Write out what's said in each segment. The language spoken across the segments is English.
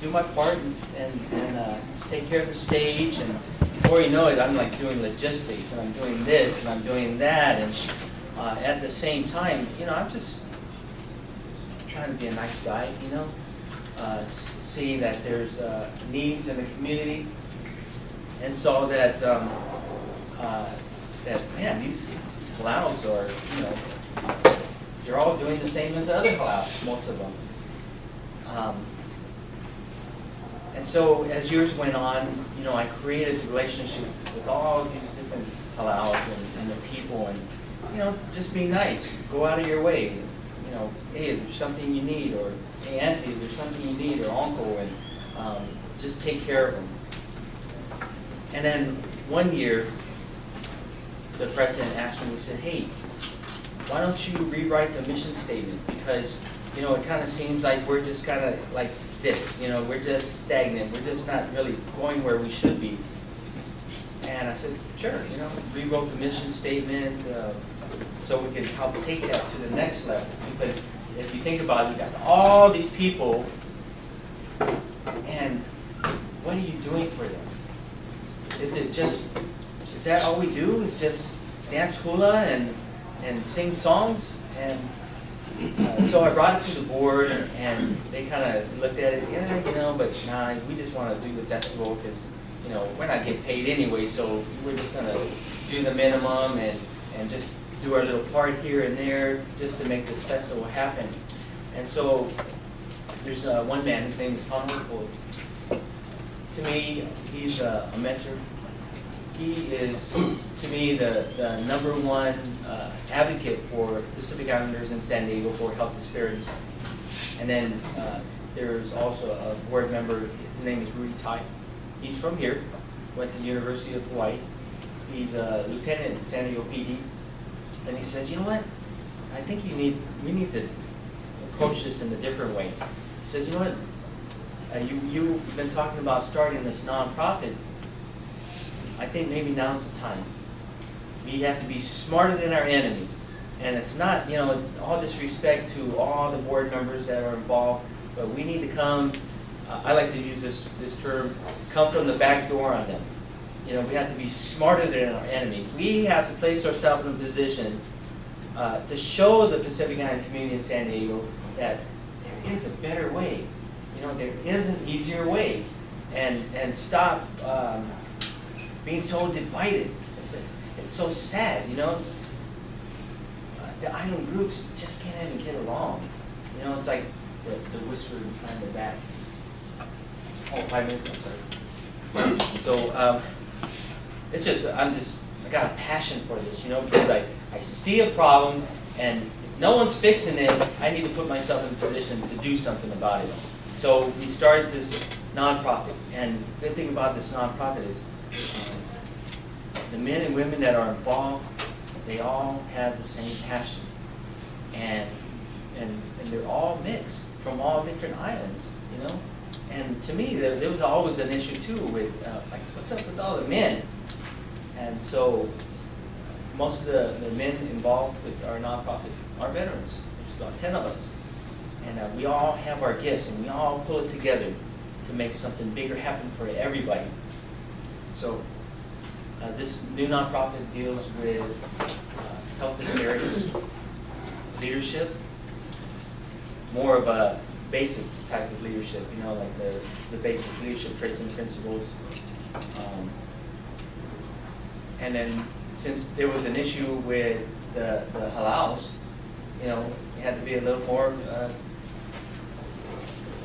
do my part and take care of the stage, and before you know it, I'm like doing logistics, and I'm doing this, and I'm doing that, and at the same time, I'm just trying to be a nice guy, see that there's needs in the community, and so that man, these halals are, they're all doing the same as the other halals, most of them. And so as years went on, I created a relationship with all these different halals and the people, and just be nice, go out of your way. Hey, if there's something you need, or hey, auntie, if there's something you need, or uncle, and just take care of them. And then one year, the president asked me, he said, hey, why don't you rewrite the mission statement? Because, it kind of seems like we're just kind of like this, we're just stagnant, we're just not really going where we should be. And I said, sure, rewrote the mission statement so we can help take that to the next level. Because if you think about it, you got all these people, and what are you doing for them? Is that all we do? Is just dance hula and sing songs? And so I brought it to the board, and they kind of looked at it, but nah, we just want to do the festival because, we're not getting paid anyway, so we're just going to do the minimum and just do our little part here and there just to make this festival happen. And so there's one man, his name is Tom Whirlpool. To me, he's a mentor. He is, to me, the number one advocate for Pacific Islanders in San Diego for health disparities. And then there's also a board member, his name is Rudy Tai. He's from here, went to the University of Hawaii. He's a lieutenant in San Diego PD. And he says, you know what, I think we need to approach this in a different way. He says, you know what, you've been talking about starting this nonprofit. I think maybe now's the time. We have to be smarter than our enemy. And it's not, all disrespect to all the board members that are involved, but we need to come, I like to use this term, come from the back door on them. We have to be smarter than our enemy. We have to place ourselves in a position to show the Pacific Island community in San Diego that there is a better way. There is an easier way. And stop being so divided. It's so sad, the island groups just can't even get along. It's like the whisper behind the back. Oh, 5 minutes, I'm sorry. So it's just, I got a passion for this, because I see a problem, and if no one's fixing it, I need to put myself in a position to do something about it. So we started this nonprofit, and the good thing about this nonprofit is the men and women that are involved, they all have the same passion, and they're all mixed from all different islands, And to me, there was always an issue too with like, what's up with all the men? And so most of the men involved with our nonprofit are veterans. There's about 10 of us, and we all have our gifts, and we all pull it together to make something bigger happen for everybody. So this new nonprofit deals with health disparities, leadership, more of a basic type of leadership, like the basic leadership traits and principles. And then since there was an issue with the halals, it had to be a little more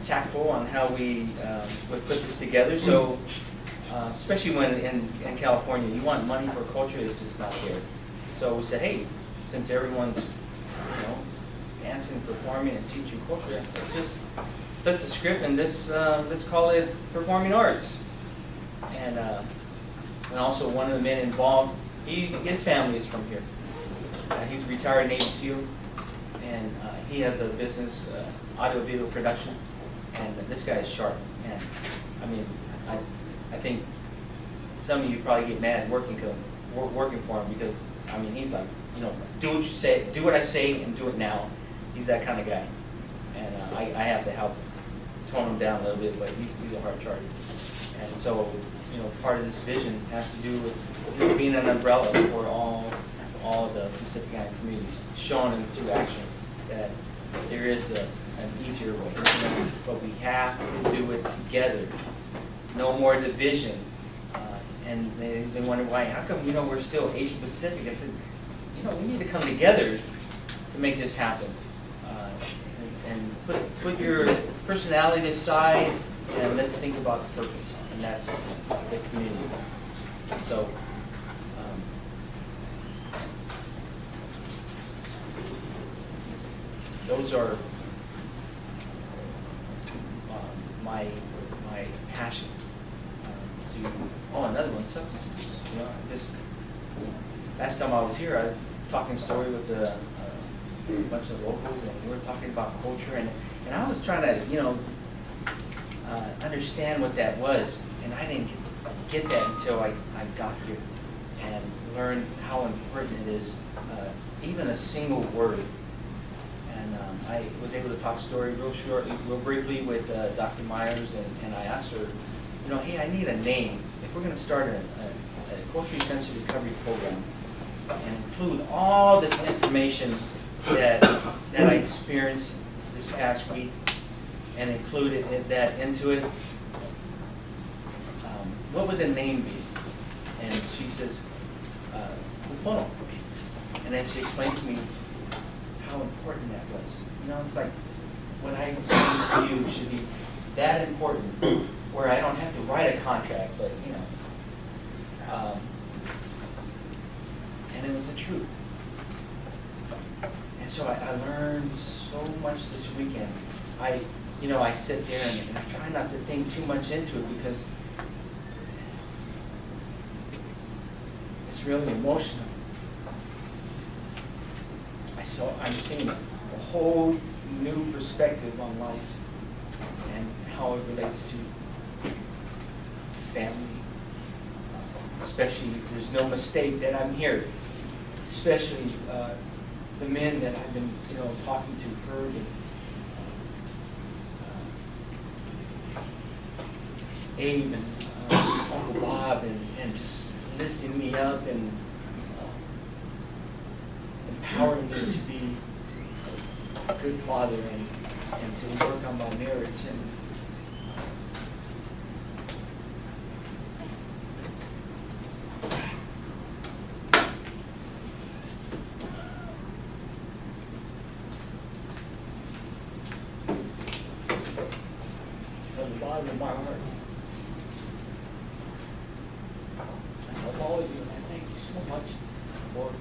tactful on how we would put this together. So especially when in California, you want money for culture, it's just not there. So we said, hey, since everyone's dancing, performing, and teaching culture, let's just flip the script and let's call it performing arts. And also one of the men involved, his family is from here. He's a retired Navy SEAL, and he has a business, audio video production, and this guy is sharp. And I think some of you probably get mad working for him because he's like, do what you say, do what I say, and do it now. He's that kind of guy, and I have to help him. tone him down a little bit, but he's a hard charger. And so, part of this vision has to do with being an umbrella for all the Pacific Island communities, showing them through action that there is an easier way. But we have to do it together. No more division. And they wonder why, how come, we're still Asia Pacific? I said, we need to come together to make this happen. And put your personality aside, and let's think about the purpose, and that's the community. So, those are my passion. Another one, substance. Just last time I was here, I was talking a story with a bunch of locals, and we were talking about culture, and I was trying to, understand what that was, and I didn't get that until I got here and learned how important it is, even a single word. And I was able to talk story real briefly with Dr. Myers, and I asked her, hey, I need a name. If we're going to start a culturally sensitive recovery program and include all this information that I experienced this past week and include that into it, what would the name be? And she says, Moana. And then she explained to me how important that was. It's like what I was saying to you should be that important, where I don't have to write a contract, but and it was the truth. And so I learned so much this weekend. I sit there and I try not to think too much into it because it's really emotional. I'm seeing a whole new perspective on life and how it relates to family. Especially, there's no mistake that I'm here. Especially the men that I've been, talking to, heard, and Abe and Uncle Bob, and just lifting me up and empowering me to be a good father and to work on my marriage. And from the bottom of my heart, I love all of you, and I thank you so much for